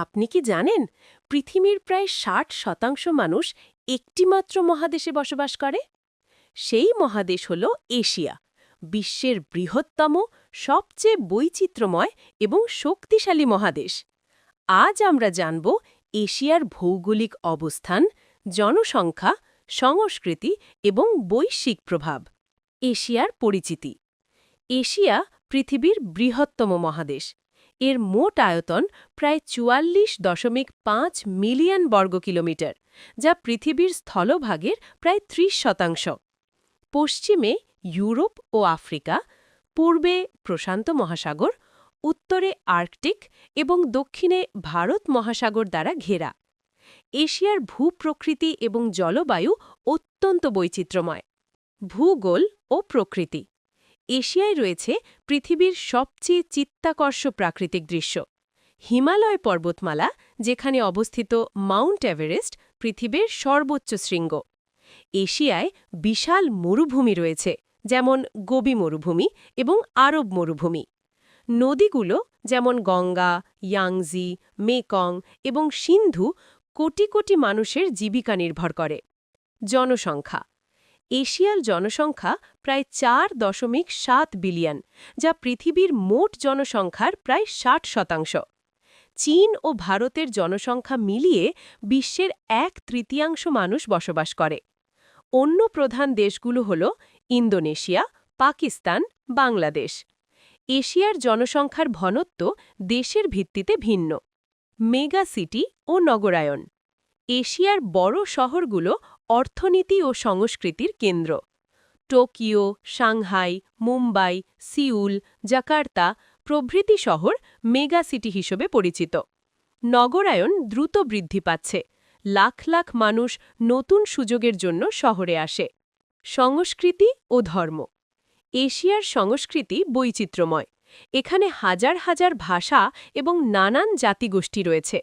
আপনি কি জানেন পৃথিবীর প্রায় ৬০% মানুষ একটিমাত্র মহাদেশে বসবাস করে? সেই মহাদেশ হল এশিয়া, বিশ্বের বৃহত্তম, সবচেয়ে বৈচিত্র্যময় এবং শক্তিশালী মহাদেশ। আজ আমরা জানব এশিয়ার ভৌগোলিক অবস্থান, জনসংখ্যা, সংস্কৃতি এবং বৈশ্বিক প্রভাব। এশিয়ার পরিচিতি। এশিয়া পৃথিবীর বৃহত্তম মহাদেশ। এর মোট আয়তন প্রায় ৪৪.৫ মিলিয়ন বর্গ কিলোমিটার, যা পৃথিবীর স্থলভাগের প্রায় ৩০%। পশ্চিমে ইউরোপ ও আফ্রিকা, পূর্বে প্রশান্ত মহাসাগর, উত্তরে আর্কটিক এবং দক্ষিণে ভারত মহাসাগর দ্বারা ঘেরা। এশিয়ার ভূপ্রকৃতি এবং জলবায়ু অত্যন্ত বৈচিত্র্যময়। ভূগোল ও প্রকৃতি। এশিয়ায় রয়েছে পৃথিবীর সবচেয়ে চিত্তাকর্ষক প্রাকৃতিক দৃশ্য। হিমালয় পর্বতমালা, যেখানে অবস্থিত মাউন্ট এভারেস্ট পৃথিবীর সর্বোচ্চ শৃঙ্গ। এশিয়ায় বিশাল মরুভূমি রয়েছে, যেমন গোবি মরুভূমি এবং আরব মরুভূমি। নদীগুলো যেমন গঙ্গা, ইয়াংজি, মেকং এবং সিন্ধু কোটি কোটি মানুষের জীবিকা নির্ভর করে। জনসংখ্যা। এশিয়ার জনসংখ্যা প্রায় ৪.৭ বিলিয়ন, যা পৃথিবীর মোট জনসংখ্যার প্রায় ৬০%। চীন ও ভারতের জনসংখ্যা মিলিয়ে বিশ্বের ১/৩ মানুষ বসবাস করে। অন্য প্রধান দেশগুলো হল ইন্দোনেশিয়া, পাকিস্তান, বাংলাদেশ। এশিয়ার জনসংখ্যার ঘনত্ব দেশের ভিত্তিতে ভিন্ন। মেগা সিটি ও নগরায়ন। এশিয়ার বড় শহরগুলো অর্থনীতি ও সংস্কৃতির কেন্দ্র। Tokyo, Shanghai, Mumbai, Seoul, Jakarta প্রভৃতি শহর মেগা সিটি হিসেবে পরিচিত। নগরায়ন দ্রুত বৃদ্ধি পাচ্ছে। লাখ লাখ মানুষ নতুন সুযোগের জন্য শহরে আসে। সংস্কৃতি ও ধর্ম। এশিয়ার সংস্কৃতি বৈচিত্র্যময়। এখানে হাজার হাজার ভাষা এবং নানান জাতিগোষ্ঠী রয়েছে।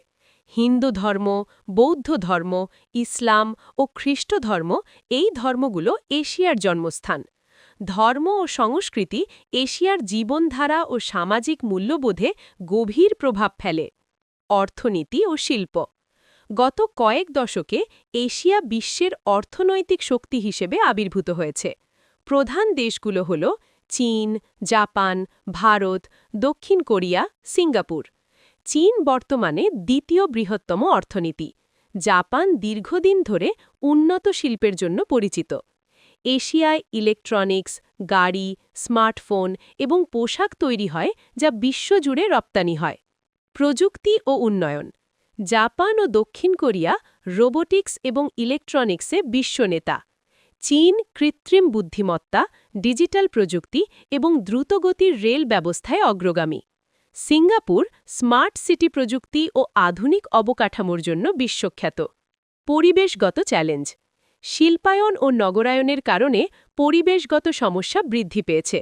হিন্দু ধর্ম, বৌদ্ধ ধর্ম, ইসলাম ও খ্রিস্ট ধর্ম, এই ধর্মগুলো এশিয়ার জন্মস্থান। ধর্ম ও সংস্কৃতি এশিয়ার জীবনধারা ও সামাজিক মূল্যবোধে গভীর প্রভাব ফেলে। অর্থনীতি ও শিল্প। গত কয়েক দশকে এশিয়া বিশ্বের অর্থনৈতিক শক্তি হিসেবে আবির্ভূত হয়েছে। প্রধান দেশগুলো হল চীন, জাপান, ভারত, দক্ষিণ কোরিয়া, সিঙ্গাপুর। চীন বর্তমানে দ্বিতীয় বৃহত্তম অর্থনীতি। জাপান দীর্ঘদিন ধরে উন্নত শিল্পের জন্য পরিচিত। এশিয়ায় ইলেকট্রনিক্স, গাড়ি, স্মার্টফোন এবং পোশাক তৈরি হয়, যা বিশ্বজুড়ে রপ্তানি হয়। প্রযুক্তি ও উন্নয়ন। জাপান ও দক্ষিণ কোরিয়া রোবোটিক্স এবং ইলেকট্রনিক্সে বিশ্বনেতা। চীন কৃত্রিম বুদ্ধিমত্তা, ডিজিটাল প্রযুক্তি এবং দ্রুতগতির রেল ব্যবস্থায় অগ্রগামী। সিঙ্গাপুর স্মার্ট সিটি প্রযুক্তি ও আধুনিক অবকাঠামোর জন্য বিশ্বখ্যাত। পরিবেশগত চ্যালেঞ্জ। শিল্পায়ন ও নগরায়নের কারণে পরিবেশগত সমস্যা বৃদ্ধি পেয়েছে।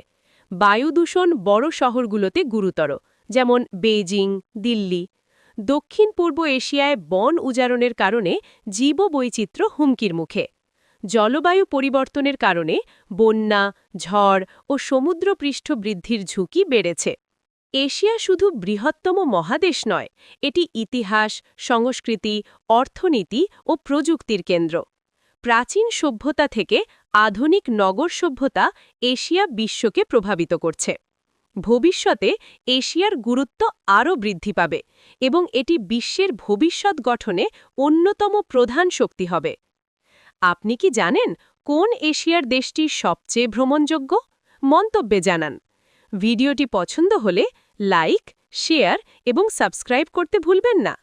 বায়ু দূষণ বড় শহরগুলোতে গুরুতর, যেমন বেইজিং, দিল্লি। দক্ষিণ পূর্ব এশিয়ায় বন উজাড়নের কারণে জীববৈচিত্র্য হুমকির মুখে। জলবায়ু পরিবর্তনের কারণে বন্যা, ঝড় ও সমুদ্রপৃষ্ঠ বৃদ্ধির ঝুঁকি বেড়েছে। এশিয়া শুধু বৃহত্তম মহাদেশ নয়, এটি ইতিহাস, সংস্কৃতি, অর্থনীতি ও প্রযুক্তির কেন্দ্র। প্রাচীন সভ্যতা থেকে আধুনিক নগর সভ্যতা এশিয়া বিশ্বকে প্রভাবিত করছে। ভবিষ্যতে এশিয়ার গুরুত্ব আরও বৃদ্ধি পাবে এবং এটি বিশ্বের ভবিষ্যৎ গঠনে অন্যতম প্রধান শক্তি হবে। আপনি কি জানেন কোন এশিয়ার দেশটি সবচেয়ে ভ্রমণযোগ্য? মন্তব্যে জানান। ভিডিওটি পছন্দ হলে লাইক, শেয়ার এবং সাবস্ক্রাইব করতে ভুলবেন না।